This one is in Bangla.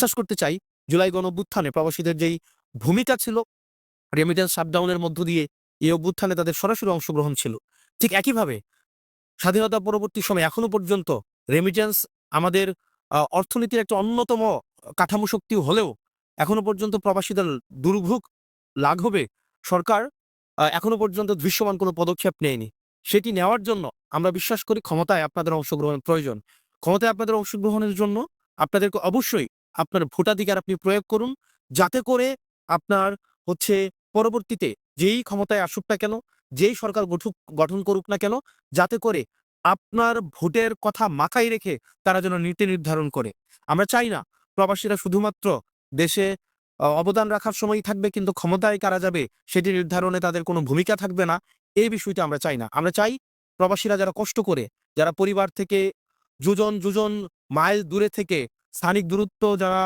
বিশ্বাস করতে চাই জুলাই গণঅভ্যুত্থানে প্রবাসীদের যেই ভূমিকা ছিল রেমিটেন্স শাটডাউনের মধ্য দিয়ে এই অভ্যুত্থানে তাদের সরাসরি অংশগ্রহণ ছিল। ঠিক একইভাবে স্বাধীনতা পরবর্তী সময়ে এখনো পর্যন্ত রেমিটেন্স আমাদের অর্থনীতির একটা অন্যতম কাঠামো শক্তি হলেও এখনো পর্যন্ত প্রবাসীদের দুর্ভোগ লাঘবে সরকার এখনো পর্যন্ত দৃশ্যমান কোনো পদক্ষেপ নেয়নি। সেটি নেওয়ার জন্য আমরা বিশ্বাস করি ক্ষমতায় আপনাদের অংশগ্রহণ প্রয়োজন। ক্ষমতায় আপনাদের অংশগ্রহণের জন্য আপনাদেরকে অবশ্যই আপনার ভোটাধিকার আপনি প্রয়োগ করুন, যাতে করে আপনার হচ্ছে পরবর্তীতে যেই ক্ষমতায় আসুক না কেন, যেই সরকার গঠন করুক না কেন, যাতে করে আপনার ভোটের কথা মাথায় রেখে তারা যেন নীতি নির্ধারণ করে। আমরা চাই না প্রবাসীরা শুধুমাত্র দেশে অবদান রাখার সময়ই থাকবে কিন্তু ক্ষমতায় কারা যাবে সেটি নির্ধারণে তাদের কোনো ভূমিকা থাকবে না। এই বিষয়টা আমরা চাই না। আমরা চাই প্রবাসীরা যারা কষ্ট করে, যারা পরিবার থেকে যোজন মাইল দূরে থেকে স্থানিক দূরত্ব যারা